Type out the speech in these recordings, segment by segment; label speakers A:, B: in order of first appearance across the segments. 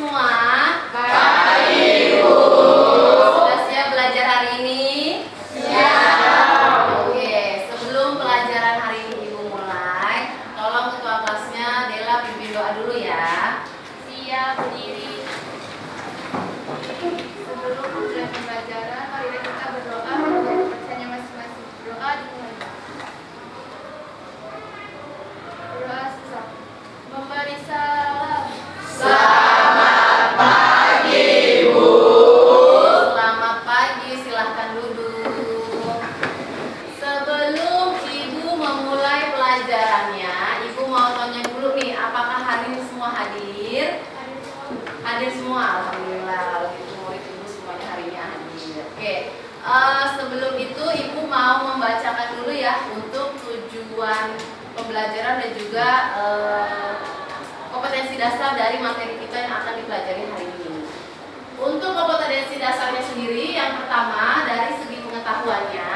A: semua?
B: Baik, Ibu.
A: Sudah siap belajar hari ini?
B: Siap.
A: Oke, sebelum pelajaran hari ini Ibu mulai, tolong ketua kelasnya Dela pimpin doa dulu ya.
C: Siap, berdiri. Sebelum mulai pembelajaran, mari kita berdoa menurut kepercayaan masing-masing. Doa dimulai. Doa susah. Memberi salam.
B: Selamat pagi, Ibu.
A: Selamat pagi, silahkan duduk. Sebelum Ibu memulai pelajarannya, Ibu mau tanya dulu nih, apakah hari ini semua hadir? Hadir semua, alhamdulillah. Kalau gitu murid Ibu semuanya hari ini hadir. Oke, sebelum itu Ibu mau membacakan dulu ya untuk tujuan pembelajaran dan juga kompetensi dasar dari materi kita yang akan dipelajari hari ini. Untuk kompetensi dasarnya sendiri, yang pertama dari segi pengetahuannya,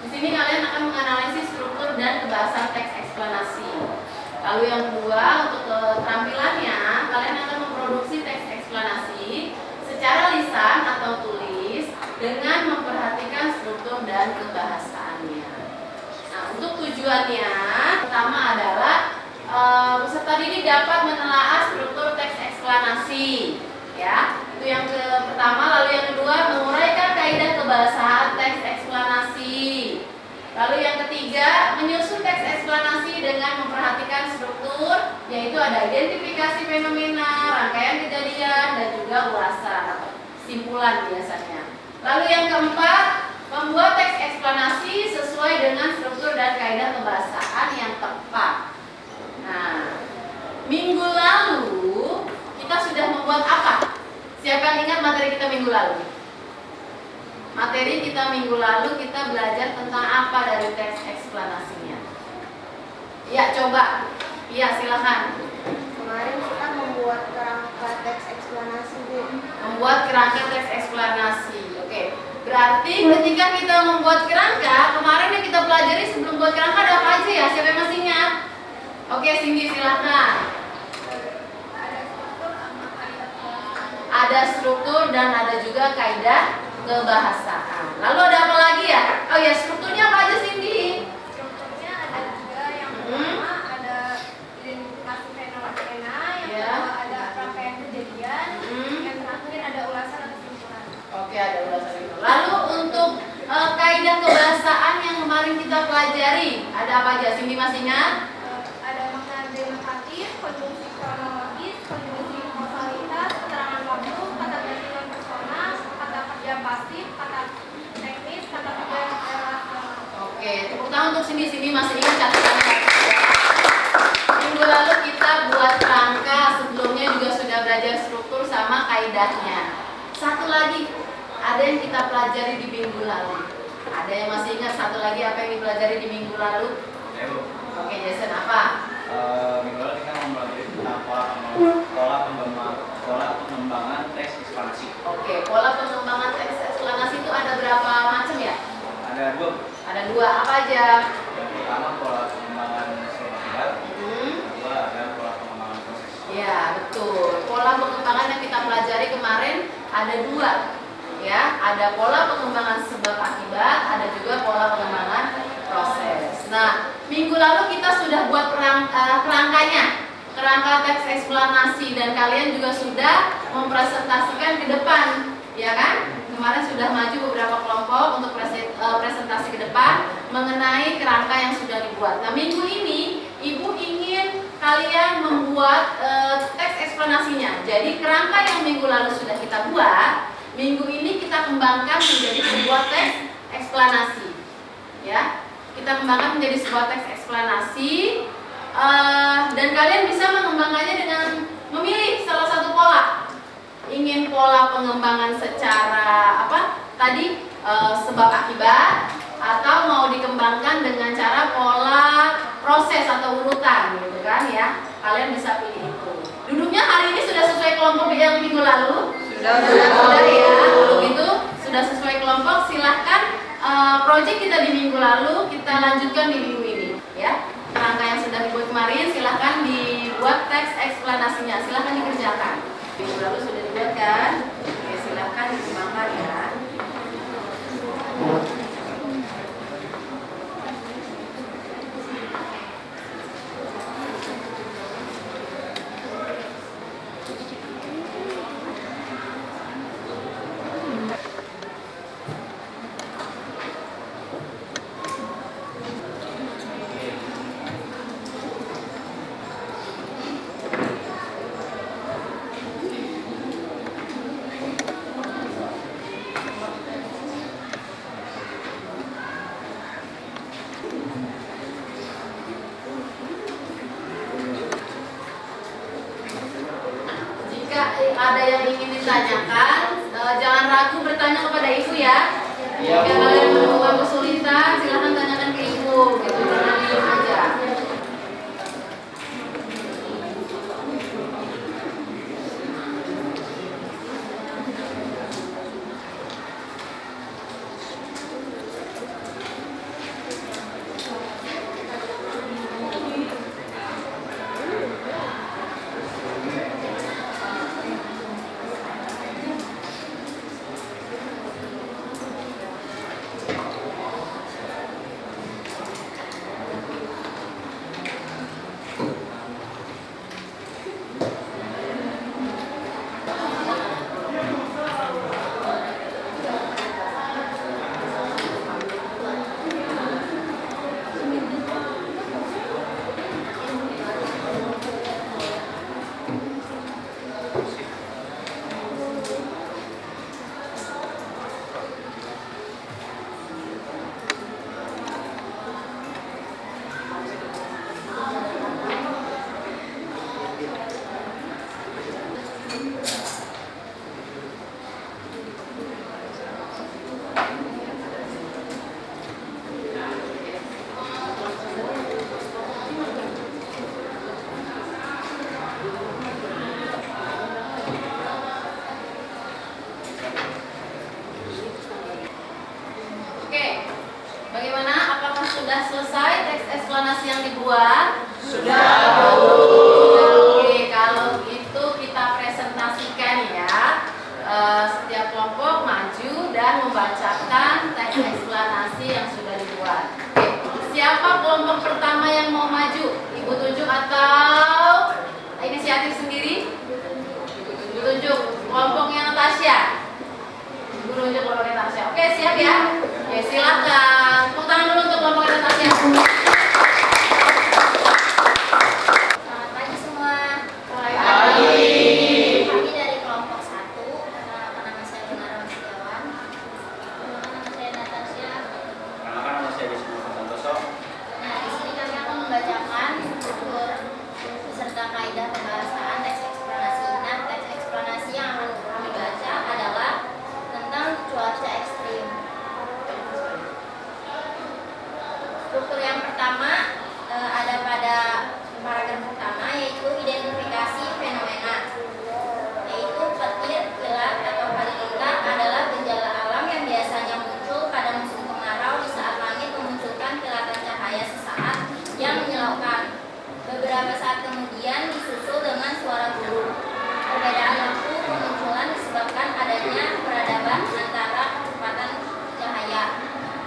A: di sini kalian akan menganalisis struktur dan kebahasan teks eksplanasi. Lalu yang kedua, untuk keterampilannya, kalian akan memproduksi teks eksplanasi secara lisan atau tulis dengan memperhatikan struktur dan kebahasaannya. Nah, untuk tujuannya, pertama adalah peserta didik dapat menelaah struktur teks eksplanasi, ya. Itu yang pertama. Lalu yang kedua, menguraikan kaidah kebahasaan teks eksplanasi. Lalu yang ketiga, menyusun teks eksplanasi dengan memperhatikan struktur, yaitu ada identifikasi fenomena, rangkaian kejadian, dan juga ulasan atau simpulan biasanya. Lalu yang keempat, membuat teks eksplanasi sesuai dengan struktur dan kaidah kebahasaan yang tepat. Nah, minggu lalu kita sudah membuat apa? Siapa yang ingat materi kita minggu lalu? Materi kita minggu lalu kita belajar tentang apa dari teks eksplanasinya? Ya, coba. Iya, silakan.
D: Kemarin kita membuat kerangka teks eksplanasi, Bu.
A: Membuat kerangka teks eksplanasi. Oke. Berarti ketika kita membuat kerangka, kemarin yang kita pelajari sebelum buat kerangka ada apa aja ya? Siapa yang masih ingat? Oke, Cindy silakan. Ada struktur dan ada juga kaidah kebahasaan. Lalu ada apa lagi ya? Oh ya, strukturnya apa aja, Cindy?
C: Strukturnya ada juga yang pertama ada identifikasi fenomena, yang kedua ada rangkaian kejadian, yang terakhir ada ulasan atau simpulan.
A: Oke, ada ulasan itu. Lalu untuk kaidah kebahasaan yang kemarin kita pelajari, ada apa aja? Cindy masih ingat?
C: Ada makna denotatif, konjungsi kronologis, konjungsi kausalitas, keterangan waktu, kata ganti non persona, kata kerja pasif, kata teknis, kata kerja relasional.
A: Oke, tepuk tangan untuk Cindy masih ingat catatannya. Minggu lalu kita buat kerangka, sebelumnya juga sudah belajar struktur sama kaidahnya. Satu lagi, ada yang kita pelajari di minggu lalu. Ada yang masih ingat satu lagi apa yang dipelajari di minggu lalu? Oke, Jason, apa?
E: Minggu lalu kita mempelajari tentang pola pengembangan teks eksplanasi.
A: Oke, pola pengembangan teks eksplanasi itu ada berapa macam ya?
E: Ada dua.
A: Ada dua, apa aja?
E: Yang pertama pola pengembangan sebab, kedua ada pola pengembangan proses.
A: Ya, betul. Pola pengembangan yang kita pelajari kemarin ada dua. Ya, ada pola pengembangan sebab akibat, ada juga pola pengembangan proses. Nah, minggu lalu kita sudah buat kerangkanya, kerangka teks eksplanasi, dan kalian juga sudah mempresentasikan ke depan, ya kan? Kemarin sudah maju beberapa kelompok untuk presentasi ke depan mengenai kerangka yang sudah dibuat. Nah, minggu ini Ibu ingin kalian membuat teks eksplanasinya. Jadi kerangka yang minggu lalu sudah kita buat, minggu ini kita kembangkan menjadi sebuah teks eksplanasi, ya. Kita kembangkan menjadi sebuah teks eksplanasi, dan kalian bisa mengembangkannya dengan memilih salah satu pola. Ingin pola pengembangan secara apa? Tadi sebab akibat, atau mau dikembangkan dengan cara pola proses atau urutan, gitu kan ya? Kalian bisa pilih itu. Duduknya hari ini sudah sesuai kelompok yang minggu lalu? Sudah ya. Begitu sudah sesuai kelompok, silahkan proyek kita di minggu lalu kita lanjutkan di minggu ini, ya. Kerangka yang sudah dibuat kemarin silahkan dibuat teks eksplanasinya, silahkan dikerjakan. Minggu lalu sudah dibuat kan? Oke, silahkan dikembangkan ya. Jika ada yang ingin ditanyakan, jangan ragu bertanya kepada ibu ya. Jika kalian menemukan kesulitan, silahkan tanyakan ke ibu. Gitu, jangan diam aja. Oke, bagaimana? Apakah sudah selesai teks eksplanasi yang dibuat?
B: Sudah, Bu.
A: Oke, kalau gitu kita presentasikan ya. Setiap kelompok maju dan membacakan teks eksplanasi yang sudah dibuat. Oke, siapa kelompok pertama yang mau maju? Ibu tunjuk atau inisiatif sendiri? Ibu tunjuk. Kelompoknya Natasha. Ibu tunjuk kelompoknya Natasha. Oke, siap ya? Oke, silakan. Tepuk tangan dulu untuk kelompoknya Natasha.
C: Selamat pagi semua.
B: Pagi.
C: Kami dari kelompok 1. Nama saya Gunawan Setiawan. Nama saya Natasha.
E: Perkenalkan, nama saya Wisnu Santoso.
C: Nah, di sini kami akan membacakan struktur beserta kaidah pembahasan teks eksplanasi. Nah, teks eksplanasi yang akan kami baca adalah tentang cuaca ekstrim. Struktur yang pertama ada pada paragraf pertama, yaitu identifikasi fenomena. Yaitu petir, kilat, atau halilintar adalah gejala alam yang biasanya muncul pada musim kemarau di saat langit memunculkan kilatan cahaya sesaat yang menyilaukan. Beberapa saat kemudian disusul dengan suara guru. Perbedaan waktu kemunculan disebabkan adanya peradaban antara kecepatan cahaya.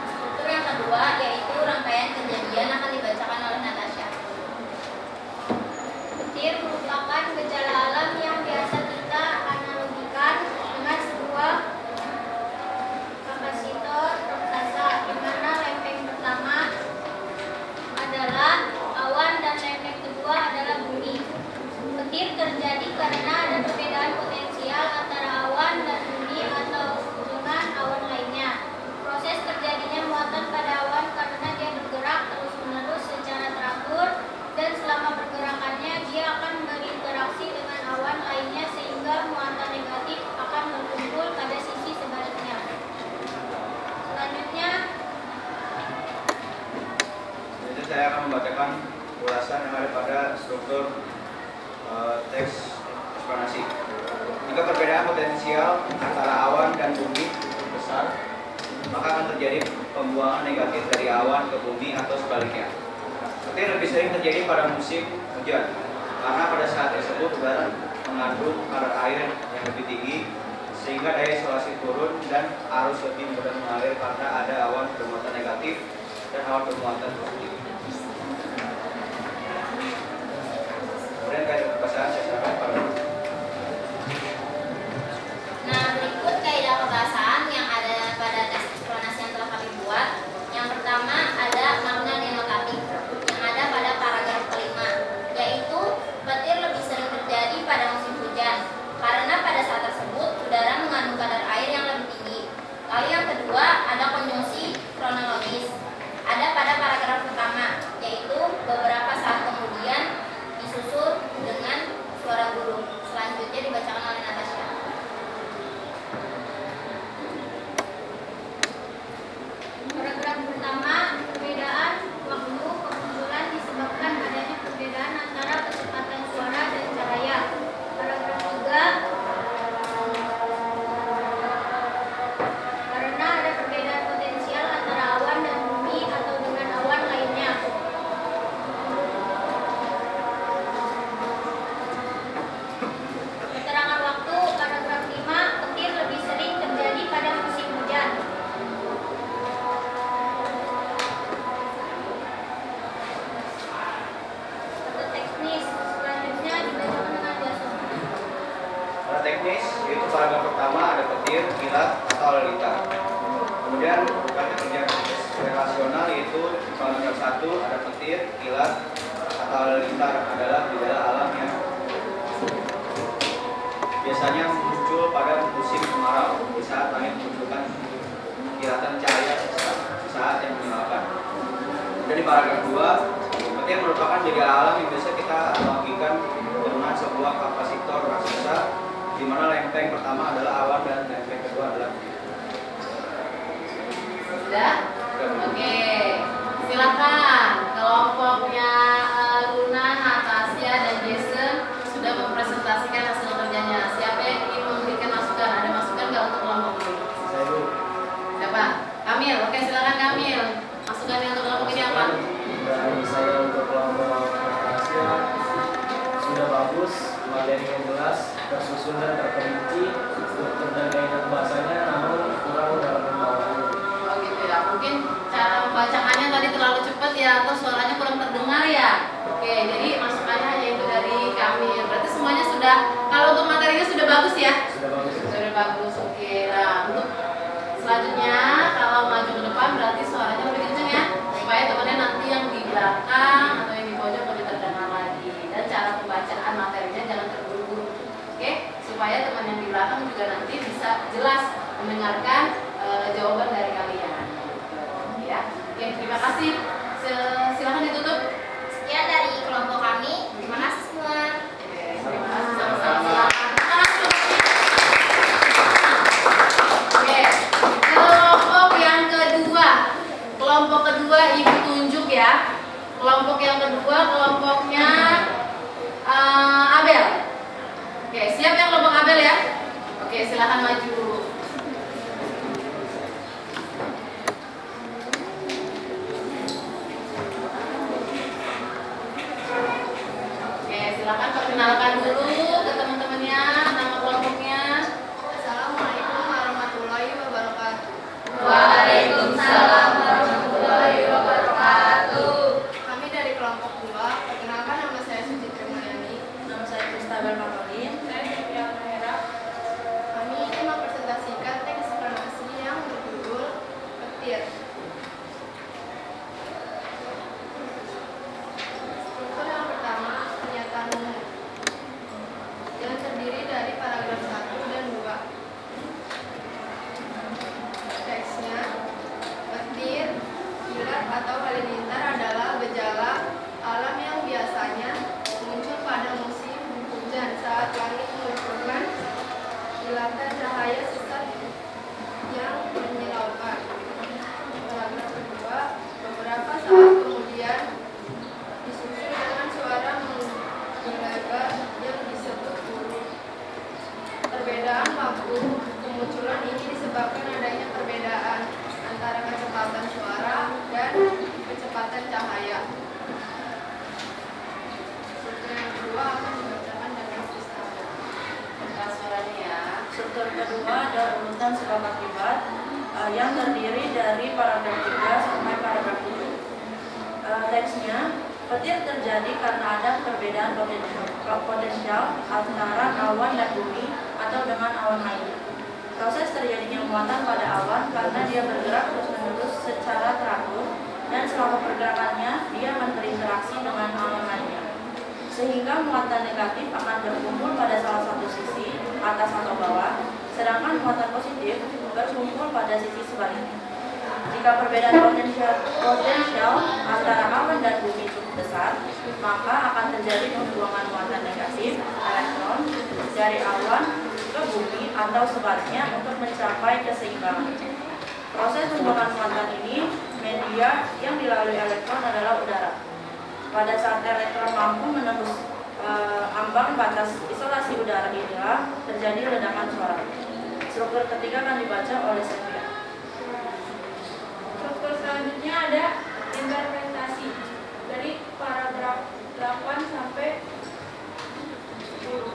C: Struktur yang kedua yaitu rangkaian kejadian akan dibacakan oleh Natasha. Petir merupakan gejala alam yang biasa kita analogikan dengan sebuah kapasitor raksasa, di mana lempeng pertama adalah awan dan lempeng kedua adalah bumi. Petir terjadi karena ada perbedaan potensial antara awan dan bumi atau dengan awan lainnya. Proses terjadinya muatan pada awan karena dia bergerak terus-menerus secara teratur, dan selama pergerakannya dia akan berinteraksi dengan awan lainnya sehingga muatan negatif akan berkumpul pada sisi sebaliknya. Selanjutnya,
E: Jadi saya akan membacakan ulasan yang ada pada struktur teks eksplanasi. Jika perbedaan potensial antara awan dan bumi besar, maka akan terjadi pembuangan negatif dari awan ke bumi atau sebaliknya. Petir lebih sering terjadi pada musim hujan, karena pada saat tersebut udara mengandung kadar air yang lebih tinggi sehingga daya isolasi turun dan arus lebih mudah mengalir karena ada awan bermuatan negatif dan awan bermuatan positif. Kemudian kaidah kebahasaan saya serahkan pada
B: Nah, berikut kaidah kebahasaan yang ada pada teks eksplanasi yang telah kami buat. Yang pertama ada makna denotatif yang ada pada paragraf kelima, yaitu petir lebih sering terjadi pada musim hujan karena pada saat tersebut udara mengandung kadar air yang lebih tinggi. Lalu yang kedua ada konjungsi kronologis ada pada paragraf pertama, yaitu beberapa saat kemudian disusul dengan suara burung. Selanjutnya dibacakan oleh Natasha.
C: Paragraf pertama, perbedaan waktu kemunculan disebabkan adanya perbedaan antara kecepatan suara dan cahaya. Paragraf 3, karena ada perbedaan potensial antara awan dan bumi atau dengan awan lainnya. Keterangan waktu, paragraf 5, petir lebih sering terjadi pada musim hujan. Kata teknis, selanjutnya dibacakan dengan biasa.
E: Pada teknis, yaitu paragraf pertama ada petir, kilat, atau halilintar. Kemudian kata kerja relasional yaitu paragraf 1 ada petir, kilat, atau halilintar adalah gejala alam yang biasanya muncul pada musim kemarau di saat langit menunjukkan kilatan cahaya saat yang menyalakan. Dan di paragraf 2, petir merupakan gejala alam yang biasa kita analogikan dengan sebuah kapasitor raksasa di mana lempeng pertama adalah awan dan lempeng kedua adalah
A: Sudah? Oke, silakan kelompoknya Luna, Natasha, dan Jason sudah mempresentasikan hasil kerjanya. Siapa yang ingin memberikan masukan? Ada masukan nggak untuk kelompok ini?
F: Saya dulu.
A: Siapa? Kamil. Oke, silakan Kamil. Masukannya untuk kelompok ini apa?
F: Dari saya untuk kelompok Natasha sudah bagus, materi yang jelas, tersusun dan terperinci, struktur dan kaidah bahasanya, namun kurang dalam pembawaannya.
A: Oh gitu ya. Mungkin cara membacakannya tadi terlalu cepat ya, atau suaranya kurang terdengar ya. Oke, jadi masukannya hanya itu dari Kamil. Berarti semuanya sudah. Kalau untuk materinya sudah bagus ya?
F: Sudah bagus.
A: Sudah bagus. Oke. Nah, untuk selanjutnya kalau maju ke depan berarti suaranya lebih kenceng ya, supaya temannya nanti yang di belakang atau yang di pojok lebih terdengar lagi. Dan cara pembacaan materinya jangan terburu-buru, oke? Supaya teman yang di belakang juga nanti bisa jelas mendengarkan jawaban dari kalian. Ya, oke. Terima kasih. Silakan ditutup.
B: Sekian dari kelompok kami. Terima kasih semua.
A: Oke, terima kasih sama-sama. Silakan. Oke, kelompok yang kedua. Kelompok kedua Ibu tunjuk ya. Kelompok yang kedua kelompoknya Abel. Oke, siap ya kelompok Abel ya? Oke, silakan maju. Oke, silakan perkenalkan dulu ke teman-temannya, nama kelompoknya.
C: Assalamualaikum warahmatullahi wabarakatuh.
A: Waalaikumsalam warahmatullahi wabarakatuh.
C: Kami dari kelompok 2. Perkenalkan, nama saya Suci Trimayani.
A: Nama saya Kristabel Mamalin.
C: Saya Sofia Mahera. Kami ingin mempresentasikan teks eksplanasi yang berjudul Petir. Struktur yang pertama, pernyataan umum yang terdiri dari paragraf 1 dan 2. Teksnya, petir, kilat atau halilintar adalah gejala alam yang biasanya muncul pada musim hujan saat langit menunjukkan kilatan cahaya sesat yang menyilaukan. Paragraf kedua, beberapa saat kemudian disusul dengan suara menggelegar yang disebut burung. Perbedaan waktu kemunculan ini disebabkan adanya perbedaan antara kecepatan suara dan kecepatan cahaya. Struktur yang kedua akan dibacakan dengan Kristabel.
G: struktur kedua ada urutan sebab akibat yang terdiri dari paragraf 3 sampai paragraf 7. Teksnya, petir terjadi karena ada perbedaan potensial antara awan dan bumi atau dengan awan lainnya. Proses terjadinya muatan pada awan karena dia bergerak terus-menerus secara teratur dan selama pergerakannya dia akan berinteraksi dengan awan lainnya. Sehingga muatan negatif akan berkumpul pada salah satu sisi, atas atau bawah, sedangkan muatan positif berkumpul pada sisi sebaliknya. Jika perbedaan potensial antara awan dan bumi cukup besar, maka akan terjadi pembuangan muatan negatif elektron dari awan ke bumi atau sebaliknya untuk mencapai keseimbangan. Proses pembuangan muatan ini, media yang dilalui elektron adalah udara. Pada saat elektron mampu menembus ambang batas isolasi udara inilah terjadi ledakan suara. Struktur ketiga akan dibaca oleh Sylvia.
C: Struktur selanjutnya ada interpretasi dari paragraf 8 sampai 10.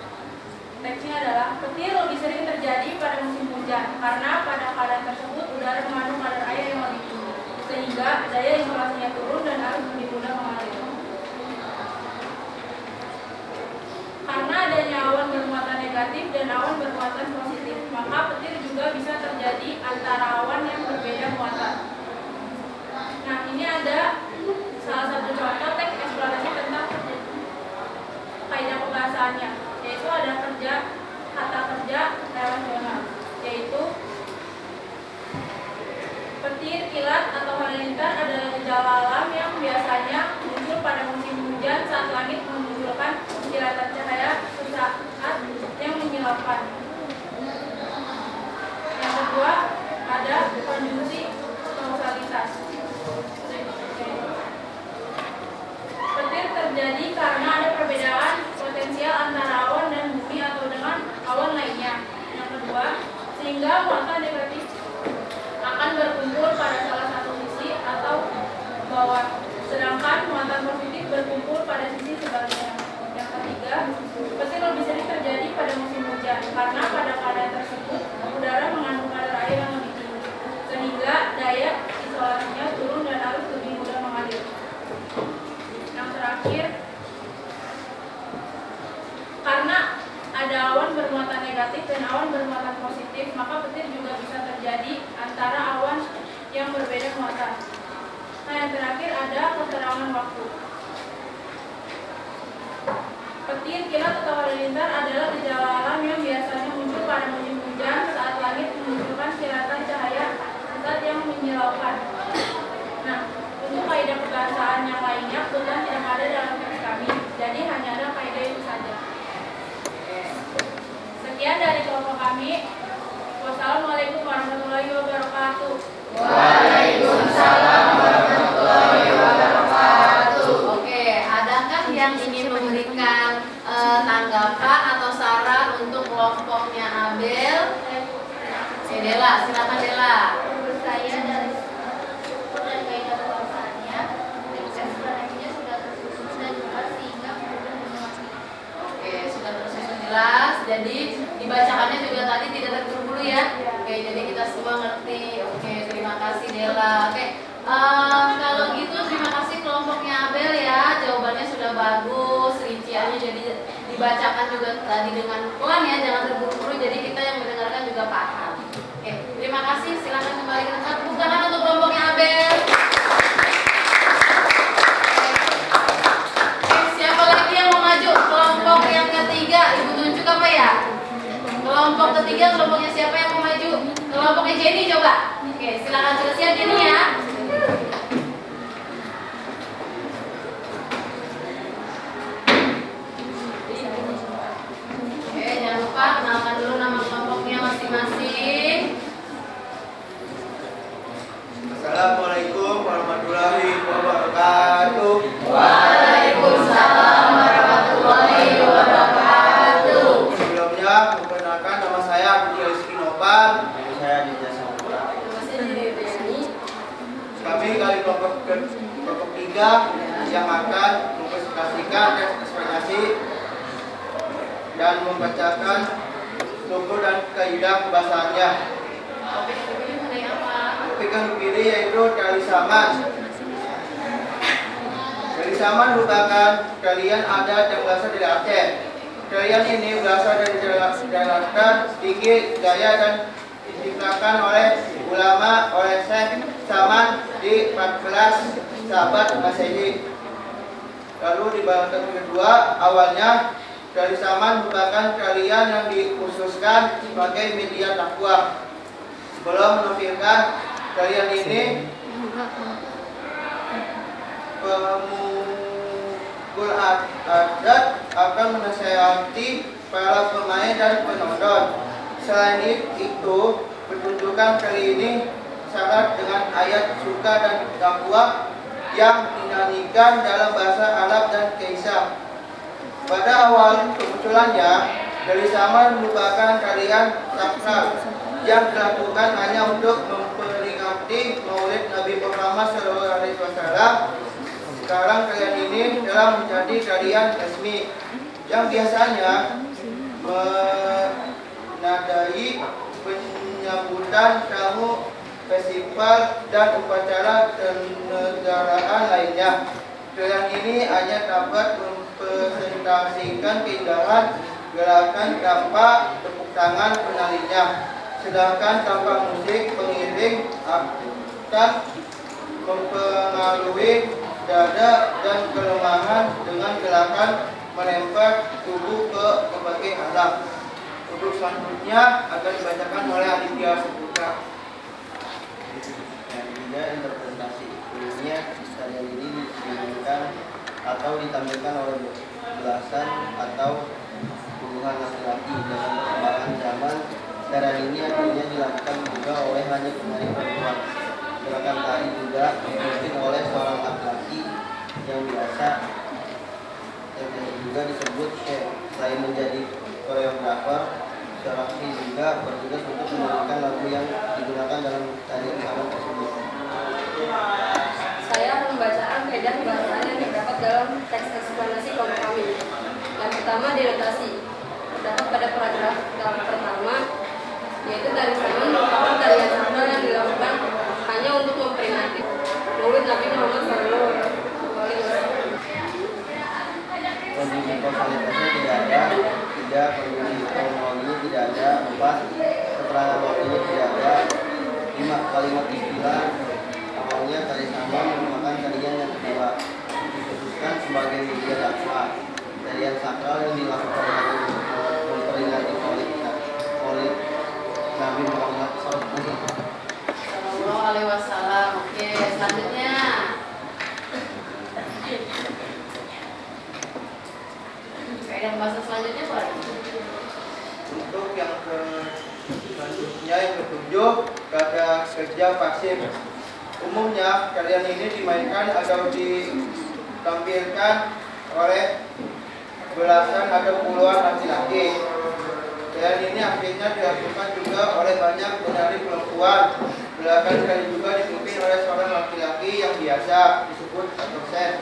C: Teksnya adalah petir lebih sering terjadi pada musim hujan karena pada keadaan tersebut udara mengandung kadar air yang lebih tinggi sehingga daya isolasinya turun dan arus lebih mudah mengalir. Karena adanya awan bermuatan negatif dan awan bermuatan positif, maka petir juga bisa terjadi antara awan yang berbeda muatan. Nah, ini ada salah satu contoh teks eksplorasi tentang kaidah pembahasannya, yaitu ada kata kerja relasional, yaitu petir, kilat, atau halilintar adalah gejala alam yang biasanya muncul pada musim hujan saat langit memunculkan kilatan cahaya sesaat yang menyilaukan. Yang kedua ada konjungsi kausalitas. Petir terjadi karena ada perbedaan potensial antara awan dan bumi atau dengan awan lainnya. Yang kedua, sehingga muatan negatif akan berkumpul pada salah satu sisi atau bawah, sedangkan muatan positif berkumpul pada sisi sebaliknya. Yang ketiga, petir lebih sering terjadi pada musim hujan karena pada keadaan tersebut udara mengandung kadar air yang lebih tinggi, sehingga daya isolasinya turun dan arus lebih mudah mengalir. Yang terakhir, karena ada awan bermuatan negatif dan awan bermuatan positif, maka petir juga bisa terjadi antara awan yang berbeda muatan. Nah, yang terakhir ada keterangan waktu. Petir, kilat, atau halilintar adalah gejala alam yang biasanya muncul pada musim hujan saat langit menunjukkan kilatan cahaya sesaat yang menyilaukan. Nah, untuk kaidah kebahasaan yang lainnya kebetulan tidak ada dalam teks kami, jadi hanya ada kaidah itu saja. Sekian dari kelompok kami. Wassalamualaikum warahmatullahi wabarakatuh.
A: Waalaikumsalam warahmatullahi wabarakatuh. Oke, adakah yang ingin memberikan tanggapan atau saran untuk kelompoknya Abel? Dela, silakan Dela.
B: Menurut saya dari struktur dan kaidah pembahasannya, teks eksplorasinya sudah tersusun dan jelas sehingga mudah memahami.
A: Oke, sudah tersusun jelas. Jadi dibacakannya juga tadi tidak terburu-buru ya. Oke, jadi kita semua ngerti. Oke, terima kasih Dela. Oke, kalau gitu terima kasih kelompoknya Abel ya. Jawabannya sudah bagus, rinciannya jadi dibacakan juga tadi dengan pelan ya, jangan terburu-buru. Jadi kita yang mendengarkan juga paham. Oke, terima kasih. Silakan kembali ke tempat. Tepuk tangan untuk kelompoknya Abel. Siapa lagi yang mau maju? Kelompok yang ketiga, Ibu tunjuk apa ya? Kelompok ketiga, kelompoknya siapa yang mau maju? Kelompoknya Jenny coba. Oke, silakan sudah siap Jenny ya. Oke, jangan lupa kenalkan dulu nama kelompoknya masing-masing.
E: Assalamualaikum warahmatullahi wabarakatuh.
A: Waalaikumsalam warahmatullahi wabarakatuh.
E: Sebelumnya, perkenalkan nama saya Budi Rizky Nopal. Saya di Jasa Putra. Kami dari kelompok 3 yang akan mempresentasikan teks ekspresi dan membacakan struktur dan
H: kaidah kebahasaannya.
A: Topik yang dipilih mengenai apa?
H: Topik yang dipilih yaitu tali saman. Tali saman merupakan talian adat yang berasal dari Aceh. Talian ini berasal dari daratan tinggi Jaya dan diciptakan oleh ulama oleh Syekh Saman di 14 Sabat Masehi. Lalu di bagian kedua, awalnya tali saman merupakan talian yang dikhususkan sebagai media dakwah. Sebelum menampilkan talian ini, pemukul adat akan menasihati para pemain dan penonton. Selain itu, pertunjukan kali ini syarat dengan ayat suka dan dakwah yang dinyanyikan dalam bahasa Arab dan Kisah. Pada awal kemunculannya, tali saman merupakan tarian sakral yang dilakukan hanya untuk memperingati Maulid Nabi Muhammad SAW. Sekarang tarian ini telah menjadi tarian resmi yang biasanya menandai penyambutan tamu festival dan upacara kenegaraan lainnya. Tarian ini hanya dapat mempresentasikan keindahan gerakan tanpa tepuk tangan penarinya, sedangkan tanpa musik pengiring akan mempengaruhi dada dan kelemahan dengan gerakan melempar tubuh ke berbagai arah. Untuk selanjutnya akan dibacakan oleh Aditya Saputra.
I: Yang ketiga, interpretasi. Umumnya tarian ini dimainkan atau ditampilkan oleh belasan atau puluhan laki-laki. Dengan perkembangan zaman, tarian ini akhirnya dilakukan juga oleh hanya penari perempuan. Gerakan tari juga dipimpin oleh seorang laki-laki yang biasa juga disebut chef. Selain menjadi koreografer, seorang juga bertugas untuk menyanyikan lagu yang digunakan dalam tarian saman tersebut.
J: Saya akan membacakan kaidah kebahasaan yang terdapat dalam teks eksplanasi kelompok kami. Yang pertama, dinotasi. Terdapat pada paragraf pertama, yaitu tari saman merupakan tarian sakral yang dilakukan hanya untuk memperingati Maulid Nabi Muhammad SAW.
I: Kondisi kausalitasnya tidak ada, 3 kondisi kronologinya tidak ada, 4 keterangan waktunya tidak ada, 5 kalimat istilah. Awalnya tari saman merupakan tarian yang kedua, dikhususkan sebagai media dakwah. Tarian sakral yang dilakukan untuk memperingati Maulid Nabi Muhammad SAW.
A: Sallallahu alaihi wasallam. Oke, selanjutnya. Kaidah bahasa selanjutnya apa lagi?
H: Untuk yang selanjutnya yang ketujuh, kata kerja pasif. Umumnya tarian ini dimainkan atau ditampilkan oleh belasan atau puluhan laki-laki. Tarian ini akhirnya dilakukan juga oleh banyak penari perempuan. Belakangan kali juga dipimpin oleh seorang laki-laki yang biasa disebut atau chef.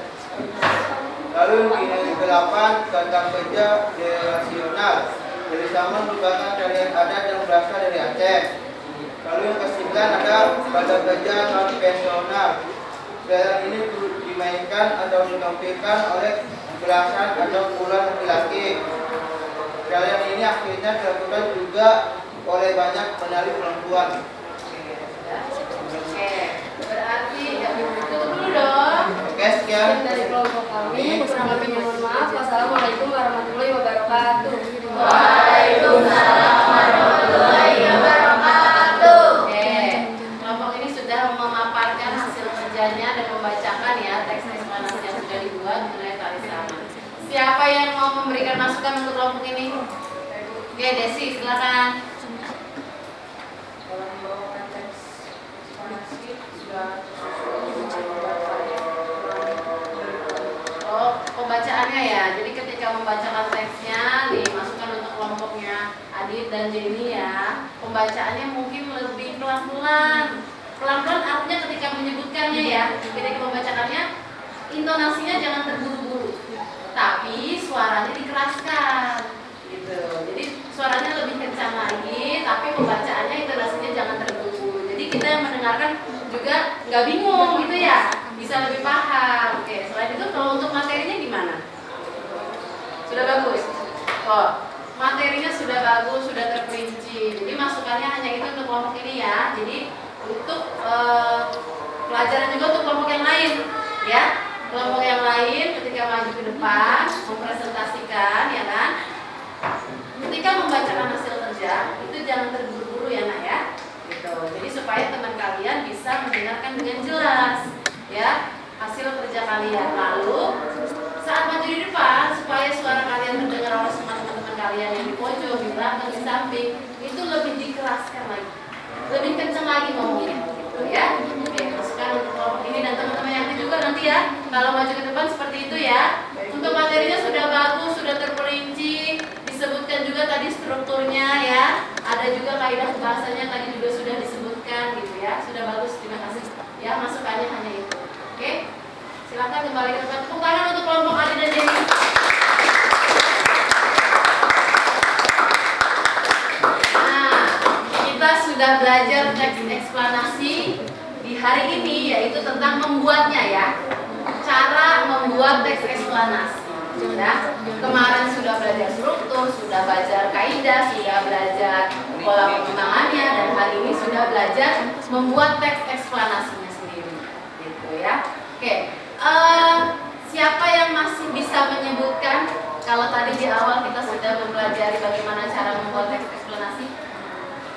H: Lalu yang ke-8, kata kerja relasional. Tari saman merupakan tarian adat yang berasal dari Aceh. Lalu yang ke-9 ada kata kerja non-personal. Tarian ini dimainkan atau ditampilkan oleh belasan atau puluhan laki-laki. Tarian ini akhirnya dilakukan juga oleh banyak penari perempuan.
A: Oke, berarti tutup dulu dong.
H: Oke, sekian
J: Dari kelompok kami, kurang lebihnya mohon maaf. Wassalamualaikum warahmatullahi wabarakatuh.
A: Waalaikumsalam warahmatullahi wabarakatuh. Oke, kelompok ini sudah memaparkan hasil kerjanya dan membacakan ya teks eksplanasi yang sudah dibuat mengenai tari saman. Siapa yang mau memberikan masukan untuk kelompok ini? Oke, Desi, silakan. Dalam membawakan teks eksplanasi sudah pembacaannya ya. Jadi ketika membacakan teksnya dimasukkan untuk kelompoknya Adit dan Jenny ya. Pembacaannya mungkin lebih pelan-pelan. Pelan-pelan artinya ketika menyebutkannya ya. Ketika membacakannya intonasinya jangan terburu-buru. Tapi suaranya dikeraskan gitu. Jadi suaranya lebih kencang lagi tapi juga nggak bingung gitu ya, bisa lebih paham. Oke, selain itu kalau untuk materinya gimana? Sudah bagus? Oh, materinya sudah bagus, sudah terperinci. Jadi masukannya hanya itu untuk kelompok ini ya. Jadi untuk pelajaran juga untuk kelompok yang lain ya. Kelompok yang lain ketika maju ke depan mempresentasikan ya kan. Ketika membacakan hasil kerja itu jangan terburu-buru ya nak ya. Gitu. Jadi supaya teman kalian bisa mendengarkan dengan jelas ya hasil kerja kalian. Lalu saat maju di depan supaya suara kalian terdengar oleh semua teman-teman kalian yang di pojok, di belakang, di samping itu lebih dikeraskan lagi, lebih kencang lagi ngomongnya, gitu ya. Oke, masukkan untuk kelompok ini dan teman-teman yang lain juga nanti ya. Kalau maju ke depan seperti itu ya. Untuk materinya sudah bagus, sudah terperinci, disebutkan juga tadi strukturnya ya. Ada juga kaidah bahasanya tadi juga sudah disebutkan gitu ya. Sudah bagus, terima kasih. Ya, masukannya hanya itu. Oke. Silakan kembali ke tempat. Tepuk tangan untuk kelompok Adi dan Jenny. Nah, kita sudah belajar teks eksplanasi di hari ini yaitu tentang membuatnya ya. Cara membuat teks eksplanasi. Ya. Kemarin sudah belajar struktur, sudah belajar kaidah, sudah belajar pola pengembangannya dan hari ini sudah belajar membuat teks eksplanasinya sendiri. Gitu ya. Oke. Siapa yang masih bisa menyebutkan kalau tadi di awal kita sudah mempelajari bagaimana cara membuat teks eksplanasi?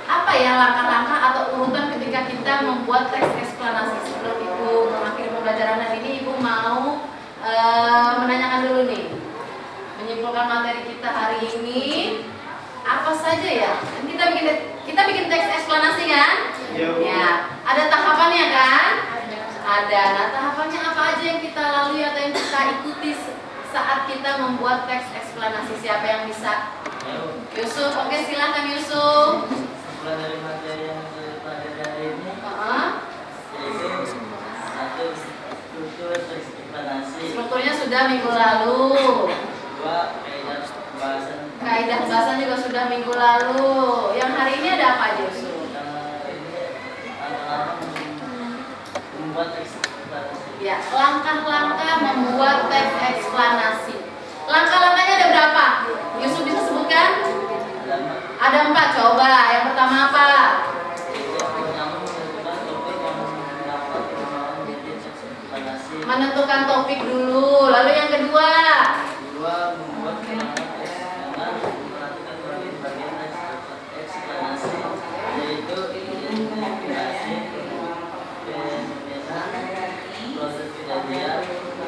A: Apa ya langkah-langkah atau urutan ketika kita membuat teks eksplanasi? Sebelum Ibu mengakhiri pembelajaran hari ini, Ibu mau menanyakan dulu nih, menyimpulkan materi kita hari ini apa saja ya? Kita bikin teks eksplanasi kan? Ya, ada tahapannya kan? Ada. Nah, tahapannya apa aja yang kita lalui atau yang kita ikuti saat kita membuat teks eksplanasi? Siapa yang bisa? Yusuf, oke silakan Yusuf.
K: Mulai dari materi yang dipelajari hari ini, yaitu satu struktur teks eksplanasi.
A: Strukturnya sudah minggu lalu.
K: Dua, kaidah pembahasan.
A: Kaidah pembahasan juga sudah minggu lalu. Yang hari ini ada apa aja Yusuf?
K: Membuat teks eksplanasi.
A: Ya, langkah-langkah membuat teks eksplanasi. Langkah-langkahnya ada berapa? Yusuf bisa sebutkan? Ada 4. Coba. Yang pertama apa? Menentukan topik dulu. Lalu yang kedua?
K: Membuat teks dengan memperhatikan bagian teks eksplanasi, yaitu identifikasi, proses kejadian,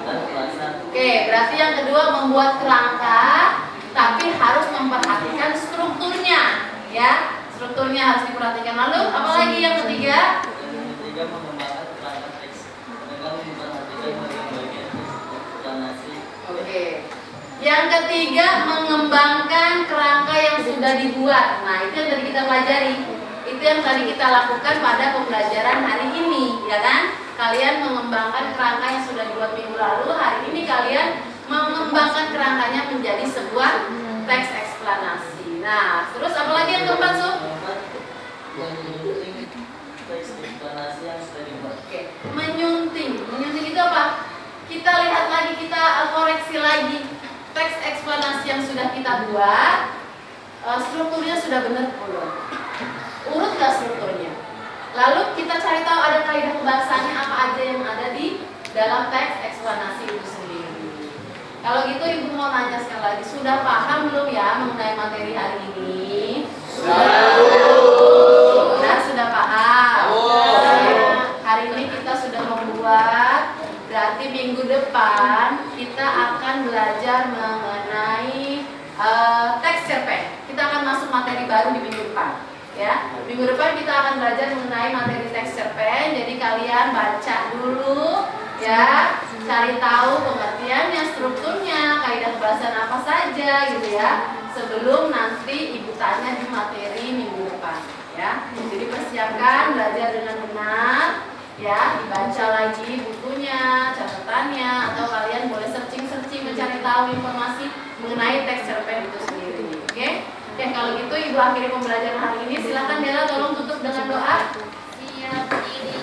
K: dan ulasan.
A: Oke, berarti yang kedua membuat kerangka, tapi harus memperhatikan strukturnya, ya. Strukturnya harus diperhatikan. Lalu, apalagi yang ketiga?
K: Yang ketiga, mengembangkan kerangka teks dengan memperhatikan bagian-bagian teks eksplanasi.
A: Oke. Yang ketiga, mengembangkan kerangka yang sudah dibuat. Nah, itu yang tadi kita pelajari. Itu yang tadi kita lakukan pada pembelajaran hari ini, ya kan? Kalian mengembangkan kerangka yang sudah dibuat minggu lalu. Hari ini kalian mengembangkan kerangkanya menjadi sebuah teks eksplanasi. Nah, terus apalagi yang keempat, Sob?
K: Menyunting teks eksplanasi yang sudah dibuat.
A: Oke, menyunting. Menyunting itu apa? Kita lihat lagi, kita koreksi lagi teks eksplanasi yang sudah kita buat. Strukturnya sudah benar belum? Urut gak strukturnya? Lalu kita cari tahu ada kaidah pembahasannya apa aja yang ada di dalam teks eksplanasi itu sendiri. Kalau gitu Ibu mau nanya sekali lagi, sudah paham belum ya mengenai materi hari ini? Benar, sudah paham. Hari ini kita sudah membuat, berarti minggu depan kita akan belajar mengenai teks cerpen. Kita akan masuk materi baru di minggu depan. Ya, minggu depan kita akan belajar mengenai materi teks cerpen. Jadi kalian baca dulu, ya, cari tahu pengertiannya, strukturnya, kaidah bahasan apa saja, gitu ya. Sebelum nanti Ibu tanya di materi minggu depan, ya. Jadi persiapkan, belajar dengan benar, ya. Dibaca lagi bukunya, catatannya, atau kalian boleh searching mencari tahu informasi mengenai teks cerpen itu sendiri, oke? Oke, kalau gitu Ibu akhiri pembelajaran hari ini. Silakan Dela, tolong tutup dengan doa.
B: Siap diri.